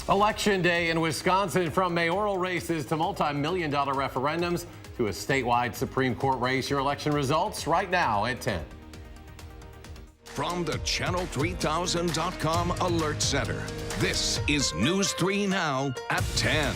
Election day in Wisconsin, from mayoral races to multi-million-dollar referendums to a statewide Supreme Court race. Your election results right now at 10. From the Channel3000.com Alert Center, this is News 3 Now at 10.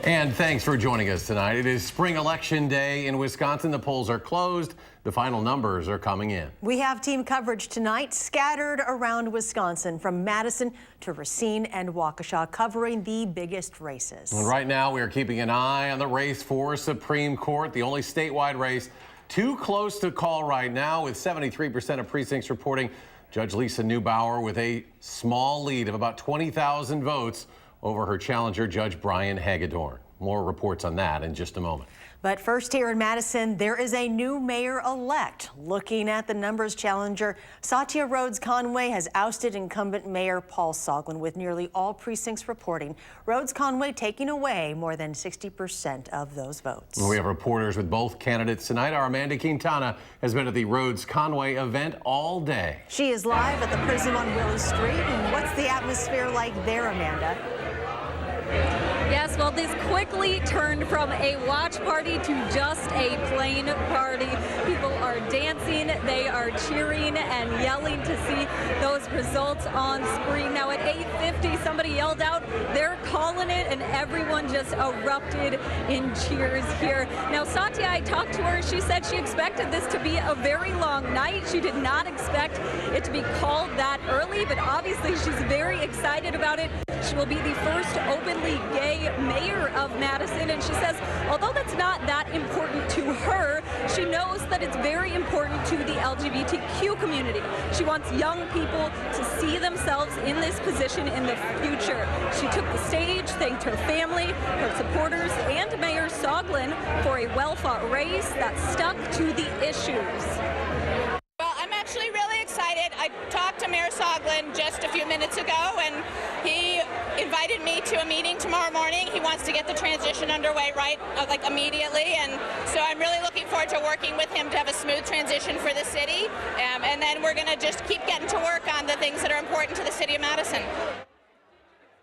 And thanks for joining us tonight. It is spring election day in Wisconsin. The polls are closed. The final numbers are coming in. We have team coverage tonight scattered around Wisconsin, from Madison to Racine and Waukesha, covering the biggest races. And right now, we are keeping an eye on the race for Supreme Court, the only statewide race too close to call right now, with 73% of precincts reporting Judge Lisa Neubauer with a small lead of about 20,000 votes over her challenger, Judge Brian Hagedorn. More reports on that in just a moment. But first, here in Madison, there is a new mayor-elect. Looking at the numbers, challenger Satya Rhodes Conway has ousted incumbent Mayor Paul Soglin, with nearly all precincts reporting Rhodes Conway taking away more than 60% of those votes. We have reporters with both candidates tonight. Our Amanda Quintana has been at the Rhodes Conway event all day. She is live at the Prism on Willie Street. And what's the atmosphere like there, Amanda? Yes, well, this quickly turned from a watch party to just a plain party. People are dancing, they are cheering and yelling to see those results on screen. Now at 8:50, somebody yelled out, "They're calling it," and everyone just erupted in cheers here. Now, Satya, I talked to her. She said she expected this to be a very long night. She did not expect it to be called that early, but obviously she's very excited about it. She will be the first openly gay mayor of Madison, and she says although that's not that important to her, she knows that it's very important to the LGBTQ community. She wants young people to see themselves in this position in the future. She took the stage, thanked her family, her supporters, and Mayor Soglin for a well-fought race that stuck to the issues. Well, I'm actually really excited. I talked to Mayor Soglin just a few minutes ago, and he invited me to a meeting tomorrow morning. He wants to get the transition underway like immediately, and so I'm really looking forward to working with him to have a smooth transition for the city, and then we're going to just keep getting to work on the things that are important to the city of Madison.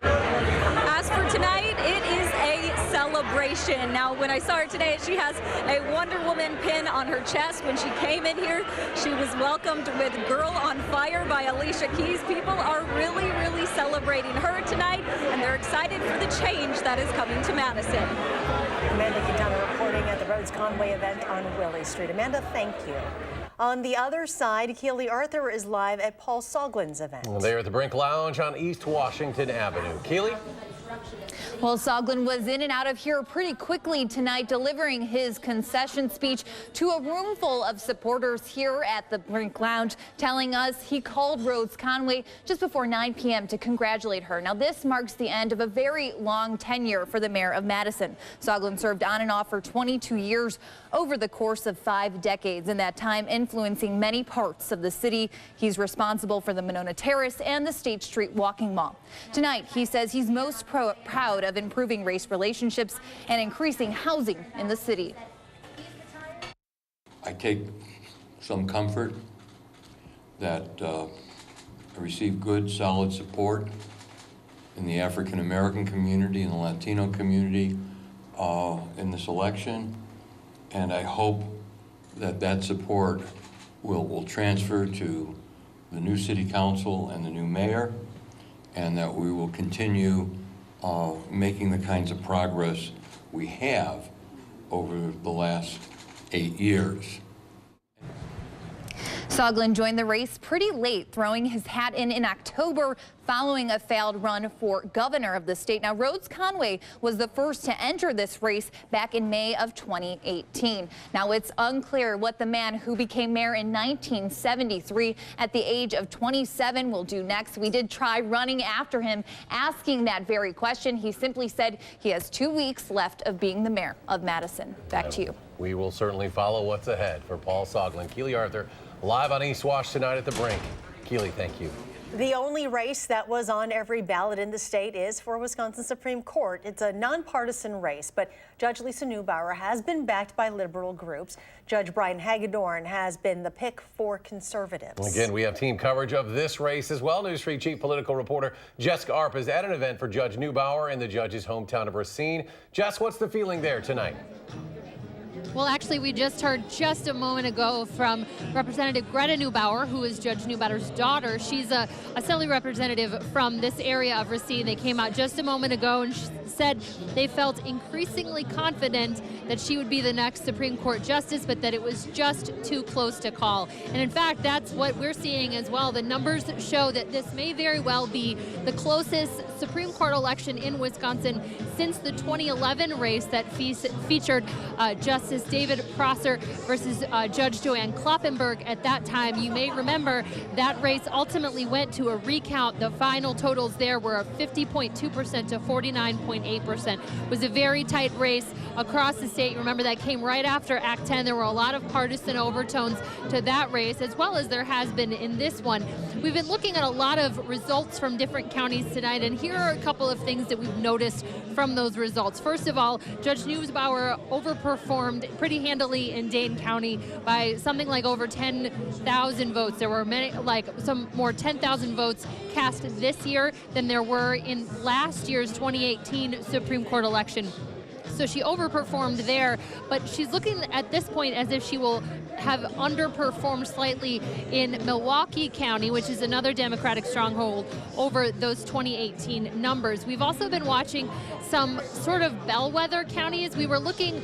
As for tonight, it is a celebration. Now, when I saw her today, she has a Wonder Woman pin on her chest. When she came in here, she was welcomed with "Girl on Fire" by Alicia Keys. People are really, really celebrating her tonight, and they're excited for the change that is coming to Madison. Amanda Quintana reporting at the Rhodes Conway event on Willie Street. Amanda, thank you. On the other side, Keely Arthur is live at Paul Soglin's event. They're at the Brink Lounge on East Washington Avenue. Keely? Well, Soglin was in and out of here pretty quickly tonight, delivering his concession speech to a room full of supporters here at the Brink Lounge, telling us he called Rhodes Conway just before 9 p.m. to congratulate her. Now, this marks the end of a very long tenure for the mayor of Madison. Soglin served on and off for 22 years over the course of 5 decades, in that time influencing many parts of the city. He's responsible for the Monona Terrace and the State Street Walking Mall. Tonight, he says he's most proud of improving race relationships and increasing housing in the city. I take some comfort that I receive good, solid support in the African American community and the Latino community in this election, and I hope that that support will transfer to the new city council and the new mayor, and that we will continue making the kinds of progress we have over the last 8 years. Soglin joined the race pretty late, throwing his hat in October following a failed run for governor of the state. Now, Rhodes Conway was the first to enter this race back in May of 2018. Now, it's unclear what the man who became mayor in 1973 at the age of 27 will do next. We did try running after him, asking that very question. He simply said he has 2 weeks left of being the mayor of Madison. Back to you. We will certainly follow what's ahead for Paul Soglin. Keely Arthur live on East Wash tonight at the Brink. Keely, thank you. The only race that was on every ballot in the state is for Wisconsin Supreme Court. It's a nonpartisan race, but Judge Lisa Neubauer has been backed by liberal groups. Judge Brian Hagedorn has been the pick for conservatives. Again, we have team coverage of this race as well. News 3 chief political reporter Jessica Arp is at an event for Judge Neubauer in the judge's hometown of Racine. Jess, what's the feeling there tonight? Well, actually, we just heard just a moment ago from Representative Greta Neubauer, who is Judge Neubauer's daughter. She's a assembly representative from this area of Racine. They came out just a moment ago and said they felt increasingly confident that she would be the next Supreme Court justice, but that it was just too close to call. And in fact, that's what we're seeing as well. The numbers show that this may very well be the closest Supreme Court election in Wisconsin since the 2011 race that featured Justice David Prosser versus Judge Joanne Kloppenberg. At that time, you may remember that race ultimately went to a recount. The final totals there were 50.2% to 49.8%. It was a very tight race across the state. Remember, that came right after Act 10. There were a lot of partisan overtones to that race, as well as there has been in this one. We've been looking at a lot of results from different counties tonight, and here are a couple of things that we've noticed from those results. First of all, Judge Neubauer overperformed pretty handily in Dane County by something like over 10,000 votes. There were many, like some more 10,000 votes cast this year than there were in last year's 2018 Supreme Court election. So she overperformed there, but she's looking at this point as if she will have underperformed slightly in Milwaukee County, which is another Democratic stronghold, over those 2018 numbers. We've also been watching some sort of bellwether counties. We were looking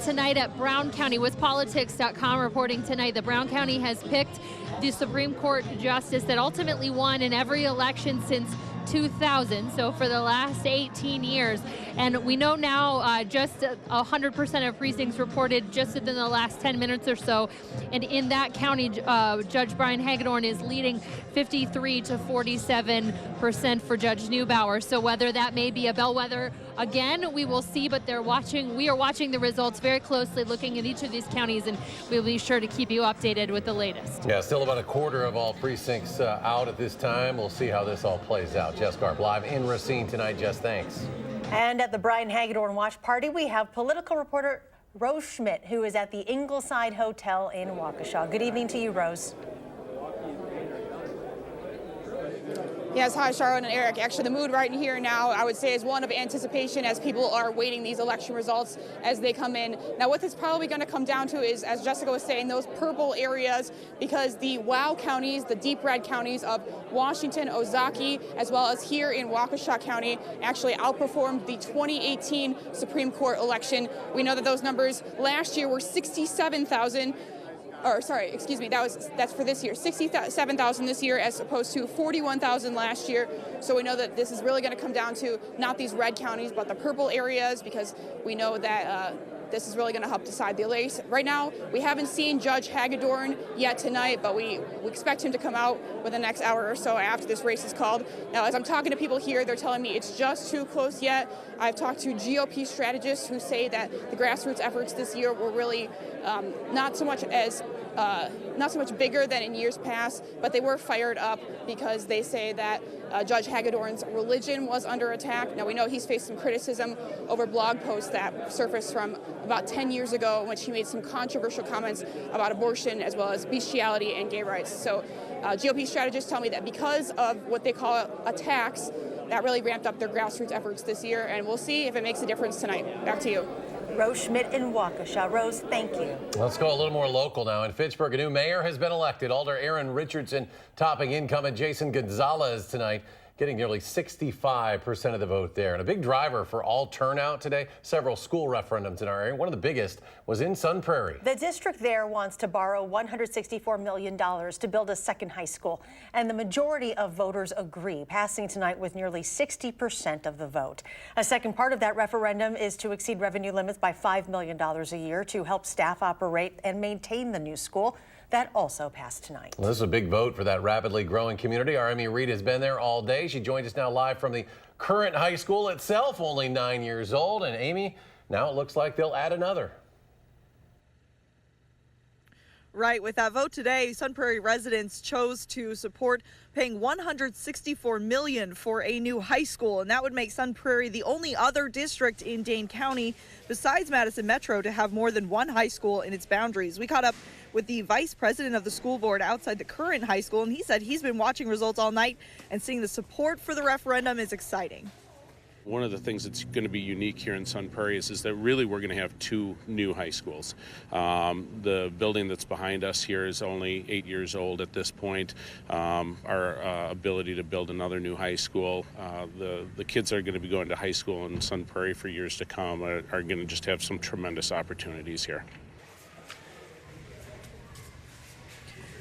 tonight at Brown County. WISCPolitics.com reporting tonight that Brown County has picked the Supreme Court justice that ultimately won in every election since 2000, so for the last 18 years. And we know now just 100% of precincts reported just within the last 10 minutes or so. And in that county, Judge Brian Hagedorn is leading 53 to 47% for Judge Neubauer. So whether that may be a bellwether again, we will see, but we are watching the results very closely, looking at each of these counties, and we'll be sure to keep you updated with the latest. Yeah, still about a quarter of all precincts out at this time. We'll see how this all plays out. Jess Garp live in Racine tonight. Jess, thanks. And at the Brian Hagedorn Watch Party, we have political reporter Rose Schmidt, who is at the Ingleside Hotel in Waukesha. Good evening to you, Rose. Yes, hi, Charlotte and Eric. Actually, the mood right in here now, I would say, is one of anticipation as people are waiting these election results as they come in. Now, what it's probably going to come down to is, as Jessica was saying, those purple areas, because the WOW counties, the deep red counties of Washington, Ozaukee, as well as here in Waukesha County, actually outperformed the 2018 Supreme Court election. We know that those numbers last year were 67,000. Or sorry, excuse me, that's for this year. 67,000 this year as opposed to 41,000 last year. So we know that this is really going to come down to not these red counties, but the purple areas, because we know that this is really going to help decide the race. Right now, we haven't seen Judge Hagedorn yet tonight, but we expect him to come out within the next hour or so after this race is called. Now, as I'm talking to people here, they're telling me it's just too close yet. I've talked to GOP strategists who say that the grassroots efforts this year were really not so much bigger than in years past, but they were fired up because they say that Judge Hagedorn's religion was under attack. Now, we know he's faced some criticism over blog posts that surfaced from about 10 years ago in which he made some controversial comments about abortion as well as bestiality and gay rights. So GOP strategists tell me that because of what they call attacks, that really ramped up their grassroots efforts this year, and we'll see if it makes a difference tonight. Back to you. Rose Schmidt in Waukesha. Rose, thank you. Let's go a little more local now. In Fitchburg, a new mayor has been elected. Alder Aaron Richardson topping incumbent Jason Gonzalez tonight, getting nearly 65% of the vote there. And a big driver for all turnout today, several school referendums in our area. One of the biggest was in Sun Prairie. The district there wants to borrow $164 million to build a second high school, and the majority of voters agree, passing tonight with nearly 60% of the vote. A second part of that referendum is to exceed revenue limits by $5 million a year to help staff operate and maintain the new school. That also passed tonight. Well, this is a big vote for that rapidly growing community. Our Amy Reed has been there all day. She joins us now live from the current high school itself, only 9 years old. And Amy, now it looks like they'll add another. Right. With that vote today, Sun Prairie residents chose to support paying $164 million for a new high school, and that would make Sun Prairie the only other district in Dane County besides Madison Metro to have more than one high school in its boundaries. We caught up with the vice president of the school board outside the current high school, and he said he's been watching results all night and seeing the support for the referendum is exciting. One of the things that's going to be unique here in Sun Prairie is that really we're going to have two new high schools. The building that's behind us here is only 8 years old at this point. Our ability to build another new high school, the kids that are going to be going to high school in Sun Prairie for years to come are going to just have some tremendous opportunities here.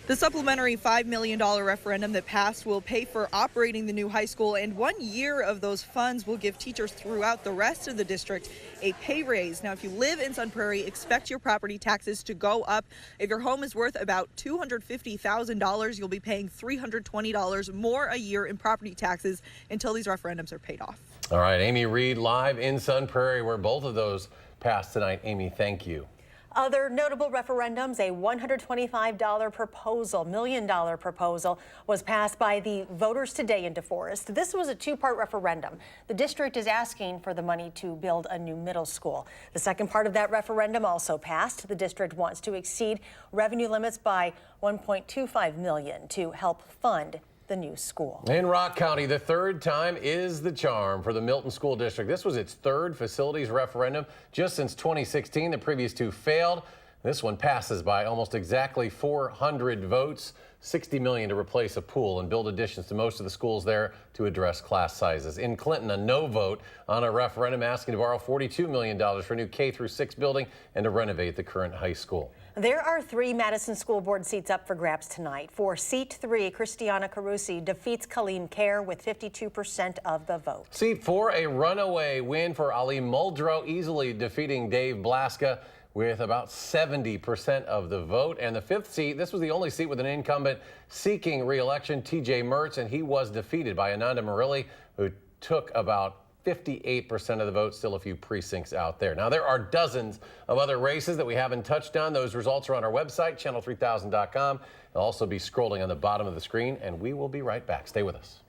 The supplementary $5 million referendum that passed will pay for operating the new high school, and 1 year of those funds will give teachers throughout the rest of the district a pay raise. Now, if you live in Sun Prairie, expect your property taxes to go up. If your home is worth about $250,000, you'll be paying $320 more a year in property taxes until these referendums are paid off. All right, Amy Reed live in Sun Prairie where both of those passed tonight. Amy, thank you. Other notable referendums, a $125 proposal, $1 million proposal, was passed by the voters today in DeForest. This was a two-part referendum. The district is asking for the money to build a new middle school. The second part of that referendum also passed. The district wants to exceed revenue limits by $1.25 million to help fund the new school. In Rock County, the third time is the charm for the Milton School District. This was its third facilities referendum just since 2016. The previous two failed. This one passes by almost exactly 400 votes. $60 million to replace a pool and build additions to most of the schools there to address class sizes. In Clinton, a no vote on a referendum asking to borrow $42 million for a new K-6 building and to renovate the current high school. There are 3 Madison School Board seats up for grabs tonight. For seat 3, Christiana Carusi defeats Kaleem Kerr with 52% of the vote. Seat 4, a runaway win for Ali Muldrow, easily defeating Dave Blaska with about 70% of the vote. And the 5th seat, this was the only seat with an incumbent seeking re-election, TJ Mertz, and he was defeated by Ananda Murilli, who took about 58% of the vote. Still a few precincts out there. Now, there are dozens of other races that we haven't touched on. Those results are on our website, channel3000.com. They'll also be scrolling on the bottom of the screen, and we will be right back. Stay with us.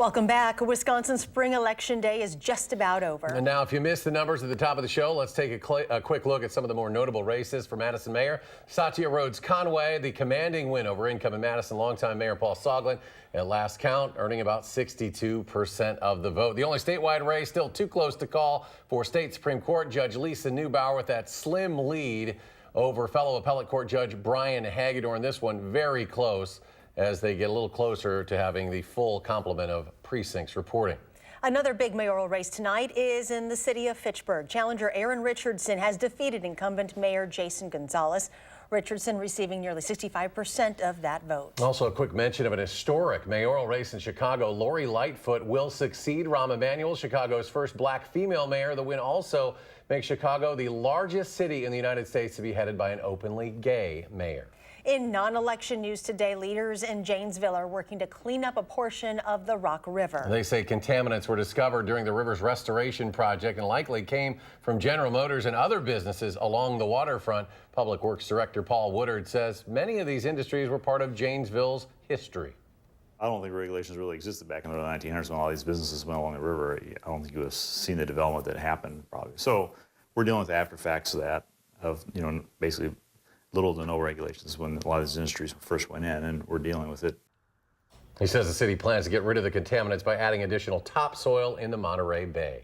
Welcome back. Wisconsin spring election day is just about over. And now, if you missed the numbers at the top of the show, let's take a quick look at some of the more notable races for Madison Mayor. Satya Rhodes Conway, the commanding win over incumbent Madison longtime Mayor Paul Soglin. At last count, earning about 62% of the vote. The only statewide race still too close to call for State Supreme Court Judge Lisa Neubauer with that slim lead over fellow appellate court Judge Brian Hagedorn. This one very close as they get a little closer to having the full complement of precincts reporting. Another big mayoral race tonight is in the city of Fitchburg. Challenger Aaron Richardson has defeated incumbent Mayor Jason Gonzalez. Richardson receiving nearly 65% of that vote. Also, a quick mention of an historic mayoral race in Chicago. Lori Lightfoot will succeed Rahm Emanuel, Chicago's first black female mayor. The win also makes Chicago the largest city in the United States to be headed by an openly gay mayor. In non-election news today, leaders in Janesville are working to clean up a portion of the Rock River. They say contaminants were discovered during the river's restoration project and likely came from General Motors and other businesses along the waterfront. Public Works Director Paul Woodard says many of these industries were part of Janesville's history. I don't think regulations really existed back in the early 1900s when all these businesses went along the river. I don't think you would have seen the development that happened probably. So we're dealing with the after facts of that, basically little to no regulations when a lot of these industries first went in, and we're dealing with it. He says the city plans to get rid of the contaminants by adding additional topsoil in the Monterey Bay.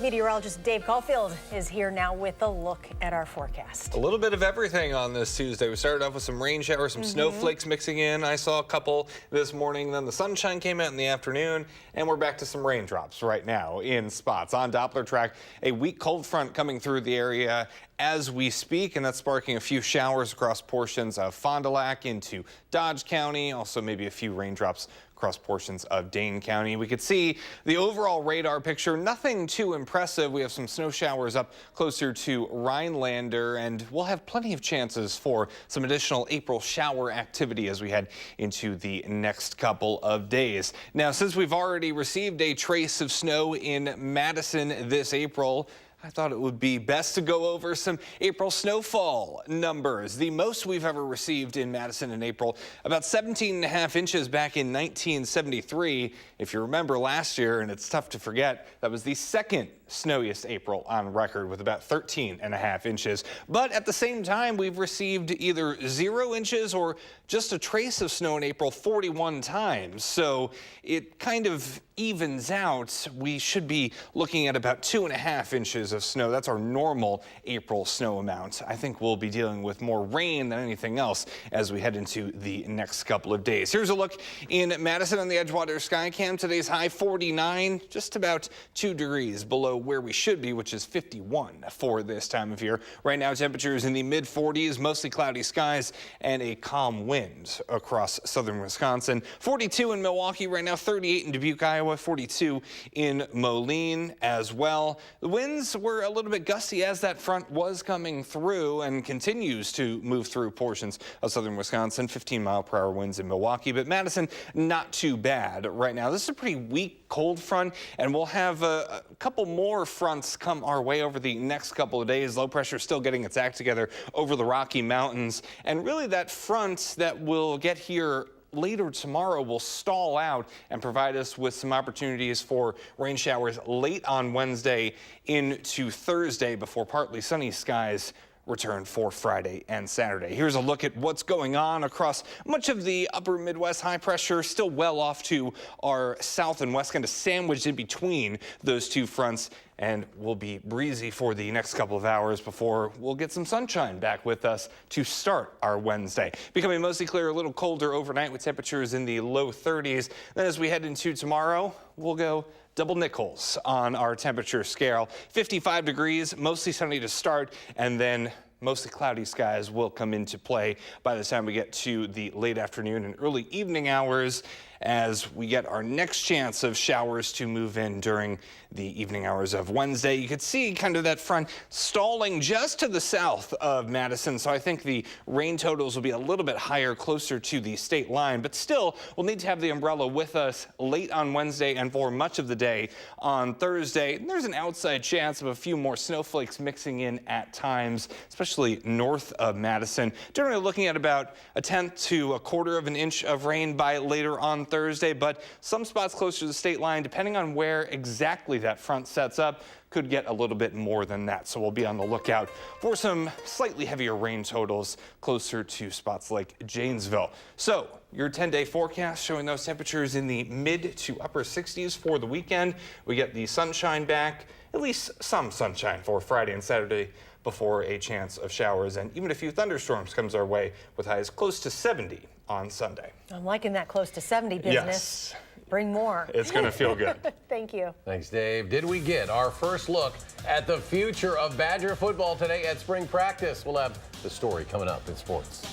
Meteorologist Dave Caulfield is here now with a look at our forecast. A little bit of everything on this Tuesday. We started off with some rain showers, some snowflakes mixing in. I saw a couple this morning. Then the sunshine came out in the afternoon, and we're back to some raindrops right now in spots. On Doppler track, a weak cold front coming through the area as we speak, and that's sparking a few showers across portions of Fond du Lac into Dodge County. Also maybe a few raindrops across portions of Dane County. We could see the overall radar picture, nothing too impressive. We have some snow showers up closer to Rhinelander, and we'll have plenty of chances for some additional April shower activity as we head into the next couple of days. Now, since we've already received a trace of snow in Madison this April, I thought it would be best to go over some April snowfall numbers. The most we've ever received in Madison in April, about 17.5 inches back in 1973. If you remember last year, and it's tough to forget, that was the second snowiest April on record with about 13.5 inches. But at the same time, we've received either 0 inches or just a trace of snow in April 41 times. So it kind of evens out. We should be looking at about 2.5 inches of snow. That's our normal April snow amount. I think we'll be dealing with more rain than anything else as we head into the next couple of days. Here's a look in Madison on the Edgewater Skycam. Today's high 49, just about 2 degrees below where we should be, which is 51 for this time of year. Right now, temperatures in the mid 40s, mostly cloudy skies and a calm wind across southern Wisconsin. 42 in Milwaukee right now, 38 in Dubuque, Iowa, 42 in Moline as well. The winds were a little bit gusty as that front was coming through and continues to move through portions of southern Wisconsin. 15-mile-per-hour winds in Milwaukee, but Madison not too bad right now. This is a pretty weak cold front, and we'll have a couple more fronts come our way over the next couple of days. Low pressure still getting its act together over the Rocky Mountains, and really that front that will get here later tomorrow will stall out and provide us with some opportunities for rain showers late on Wednesday into Thursday before partly sunny skies return for Friday and Saturday. Here's a look at what's going on across much of the upper Midwest. High pressure still well off to our south and west, kind of sandwiched in between those two fronts, and will be breezy for the next couple of hours before we'll get some sunshine back with us to start our Wednesday. Becoming mostly clear, a little colder overnight with temperatures in the low 30s. Then as we head into tomorrow, we'll go double nickels on our temperature scale. 55 degrees, mostly sunny to start, and then mostly cloudy skies will come into play by the time we get to the late afternoon and early evening hours, as we get our next chance of showers to move in during the evening hours of Wednesday. You could see kind of that front stalling just to the south of Madison, so I think the rain totals will be a little bit higher closer to the state line, but still we'll need to have the umbrella with us late on Wednesday and for much of the day on Thursday. And there's an outside chance of a few more snowflakes mixing in at times, especially north of Madison. Generally looking at about 1/10 to 1/4 of an inch of rain by later on Thursday, but some spots closer to the state line, depending on where exactly that front sets up, could get a little bit more than that. So we'll be on the lookout for some slightly heavier rain totals closer to spots like Janesville. So your 10-day forecast showing those temperatures in the mid to upper 60s for the weekend. We get the sunshine back, at least some sunshine for Friday and Saturday before a chance of showers, and even a few thunderstorms comes our way with highs close to 70 on Sunday. I'm liking that close to 70 business. Yes. Bring more. It's going to feel good. Thank you. Thanks, Dave. Did we get our first look at the future of Badger football today at spring practice? We'll have the story coming up in sports.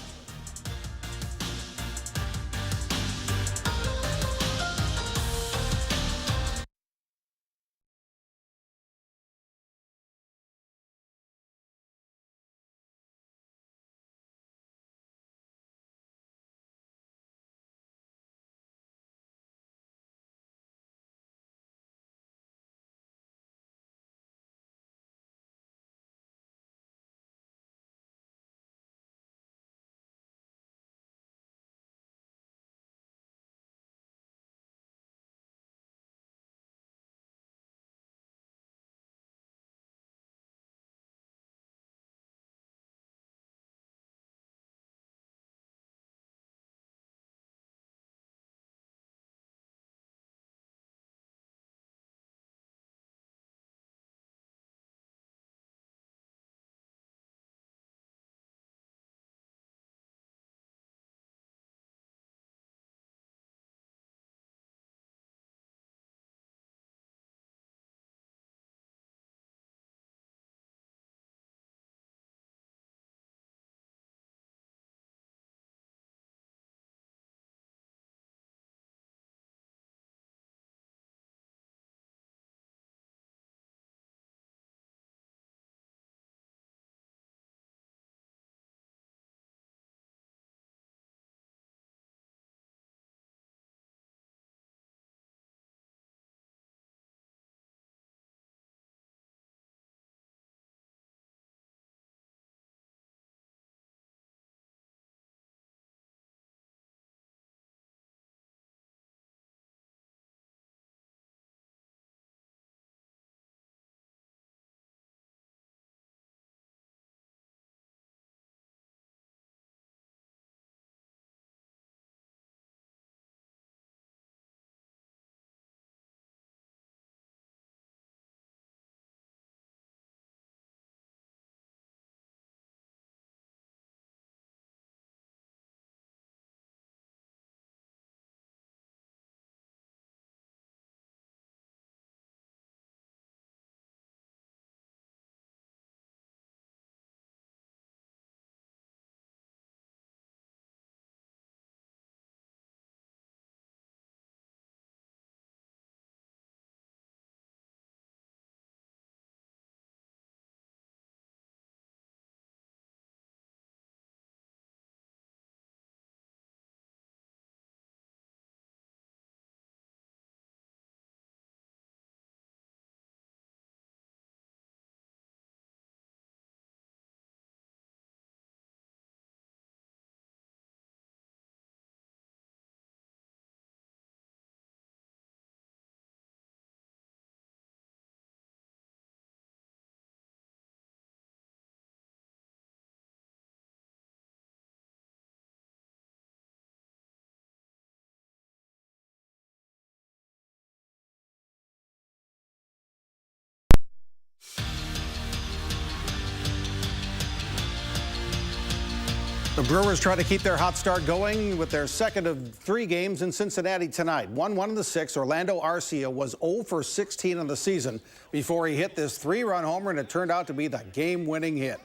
The Brewers try to keep their hot start going with their second of 3 games in Cincinnati tonight. 1-1 in the 6th. Orlando Arcia was 0 for 16 on the season before he hit this 3-run homer, and it turned out to be the game-winning hit.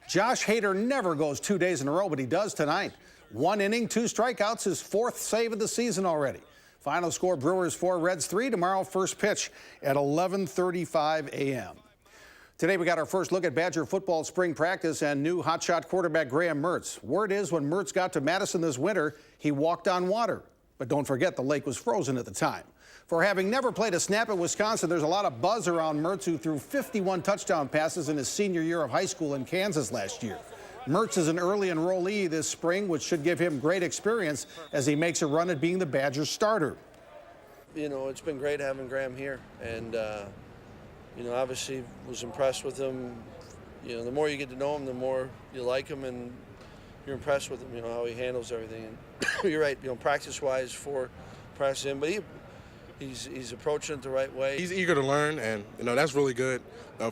Josh Hader never goes 2 days in a row, but he does tonight. 1 inning, 2 strikeouts, his 4th save of the season already. Final score, Brewers 4, Reds 3. Tomorrow, first pitch at 11:35 a.m. Today, we got our first look at Badger football spring practice and new hotshot quarterback Graham Mertz. Word is when Mertz got to Madison this winter, he walked on water. But don't forget, the lake was frozen at the time. For having never played a snap at Wisconsin, there's a lot of buzz around Mertz, who threw 51 touchdown passes in his senior year of high school in Kansas last year. Mertz is an early enrollee this spring, which should give him great experience as he makes a run at being the Badgers starter. You know, it's been great having Graham here, and you know, obviously was impressed with him. You know, the more you get to know him, the more you like him, and you're impressed with him. You know how he handles everything. And you're right. You know, practice-wise for press him, but he's approaching it the right way. He's eager to learn, and you know that's really good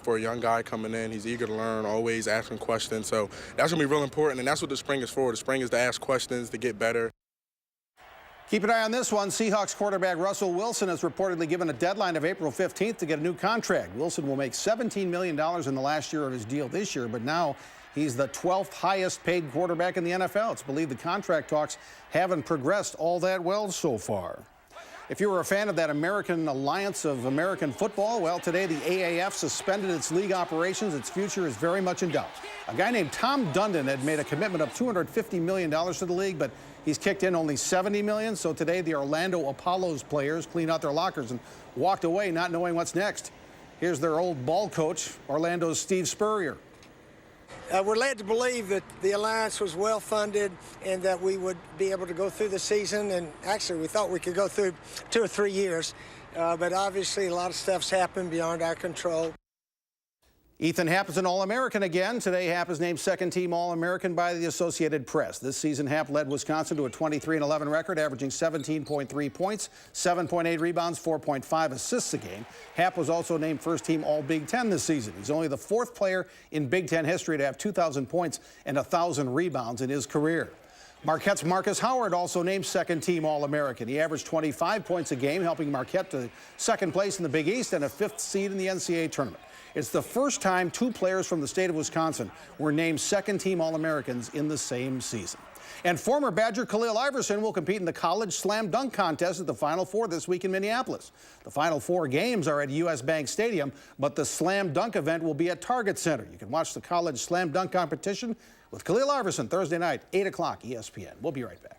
for a young guy coming in. He's eager to learn, always asking questions. So that's gonna be real important, and that's what the spring is for. The spring is to ask questions, to get better. Keep an eye on this one. Seahawks quarterback Russell Wilson has reportedly given a deadline of April 15th to get a new contract. Wilson will make $17 million in the last year of his deal this year, but now he's the 12th highest paid quarterback in the NFL. It's believed the contract talks haven't progressed all that well so far. If you were a fan of that American Alliance of American Football, well, today the AAF suspended its league operations. Its future is very much in doubt. A guy named Tom Dundon had made a commitment of $250 million to the league, but he's kicked in only $70 million. So today the Orlando Apollos players cleaned out their lockers and walked away not knowing what's next. Here's their old ball coach, Orlando's Steve Spurrier. We're led to believe that the Alliance was well funded and that we would be able to go through the season. And actually, we thought we could go through 2 or 3 years. But obviously, a lot of stuff's happened beyond our control. Ethan Happ is an All-American again. Today, Happ is named second-team All-American by the Associated Press. This season, Happ led Wisconsin to a 23-11 record, averaging 17.3 points, 7.8 rebounds, 4.5 assists a game. Happ was also named first-team All-Big Ten this season. He's only the 4th player in Big Ten history to have 2,000 points and 1,000 rebounds in his career. Marquette's Marcus Howard also named second-team All-American. He averaged 25 points a game, helping Marquette to second place in the Big East and a 5th seed in the NCAA tournament. It's the first time 2 players from the state of Wisconsin were named second-team All-Americans in the same season. And former Badger Khalil Iverson will compete in the college slam dunk contest at the Final Four this week in Minneapolis. The Final Four games are at US Bank Stadium, but the slam dunk event will be at Target Center. You can watch the college slam dunk competition with Khalil Iverson Thursday night, 8 o'clock, ESPN. We'll be right back.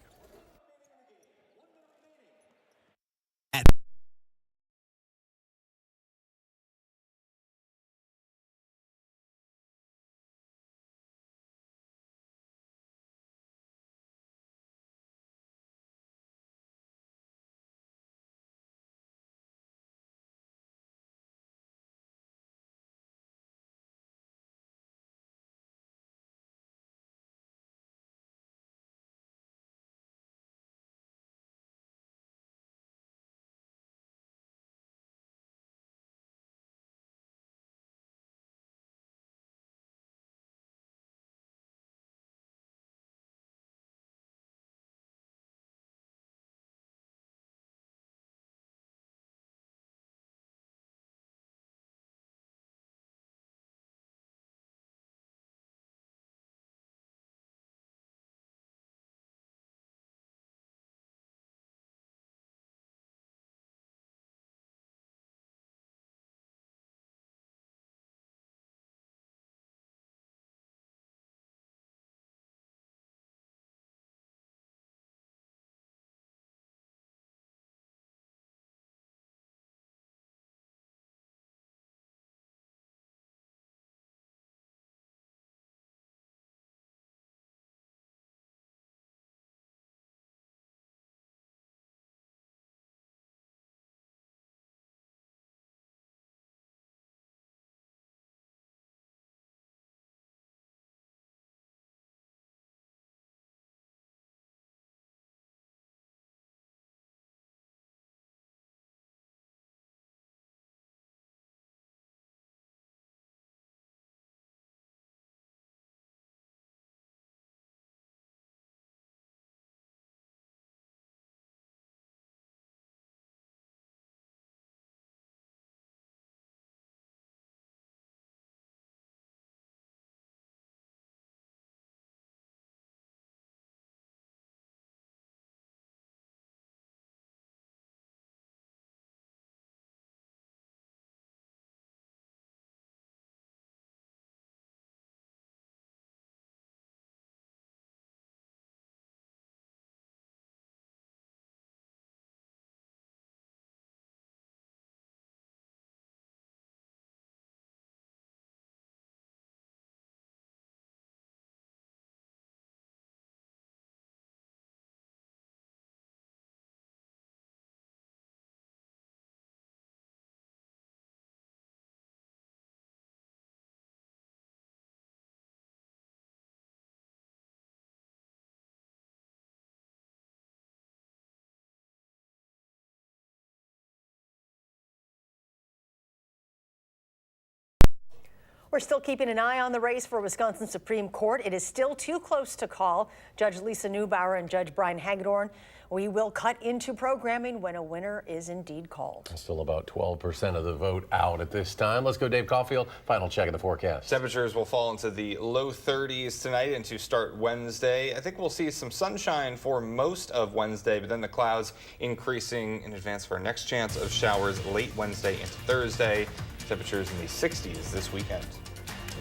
We're still keeping an eye on the race for Wisconsin Supreme Court. It is still too close to call. Judge Lisa Neubauer and Judge Brian Hagedorn. We will cut into programming when a winner is indeed called. Still about 12% of the vote out at this time. Let's go, Dave Caulfield. Final check of the forecast. Temperatures will fall into the low 30s tonight and to start Wednesday. I think we'll see some sunshine for most of Wednesday, but then the clouds increasing in advance for our next chance of showers late Wednesday into Thursday. Temperatures in the 60s this weekend.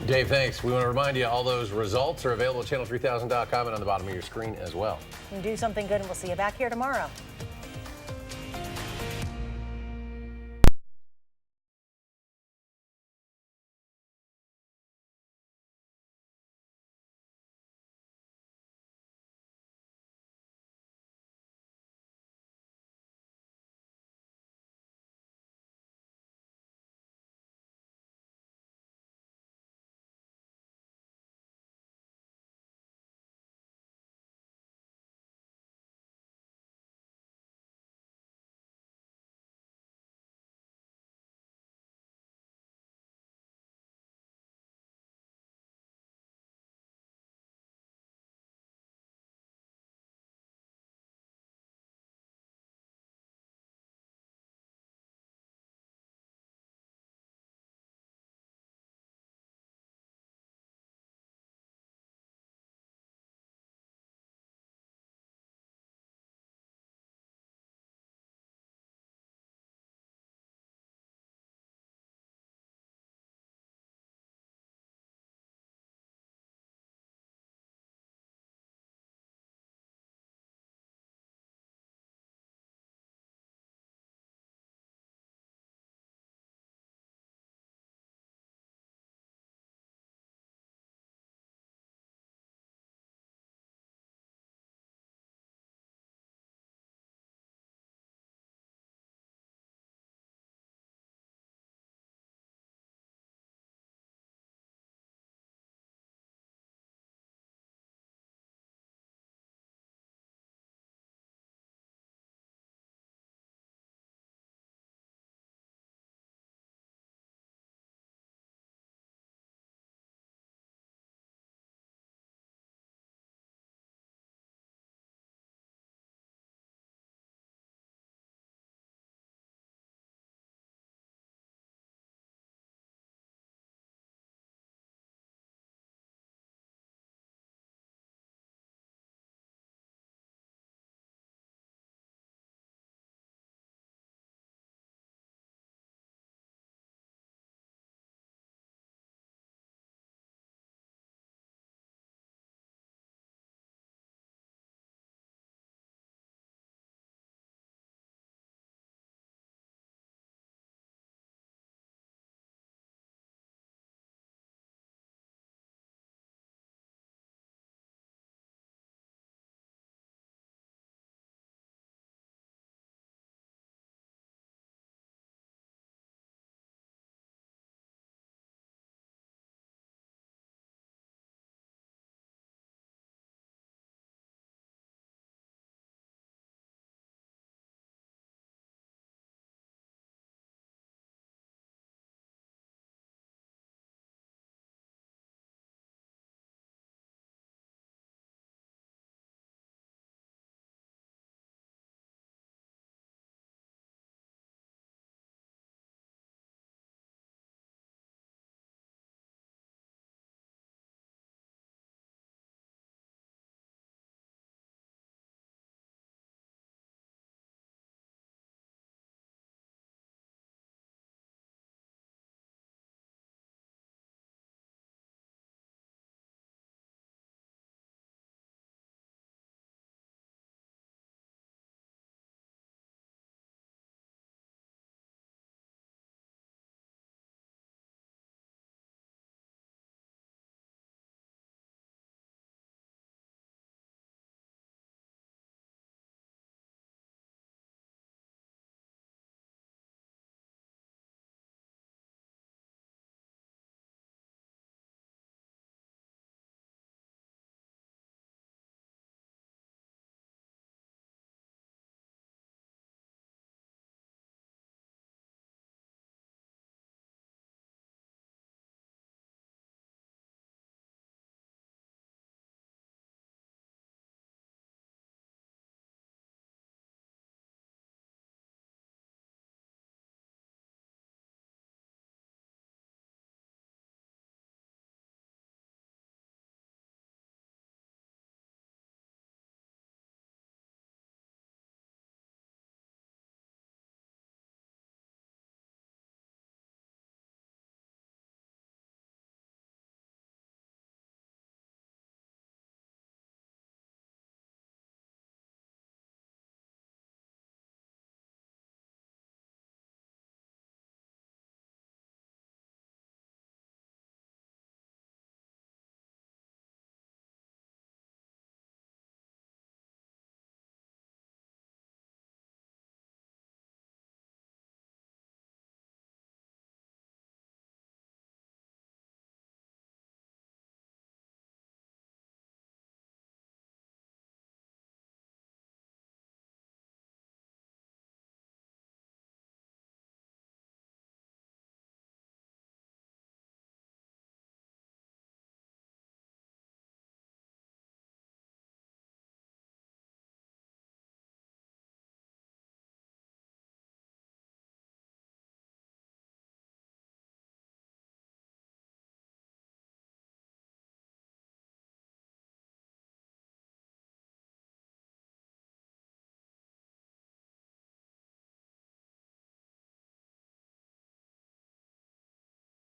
Dave, thanks. We want to remind you all those results are available at channel3000.com and on the bottom of your screen as well. Do something good, and we'll see you back here tomorrow.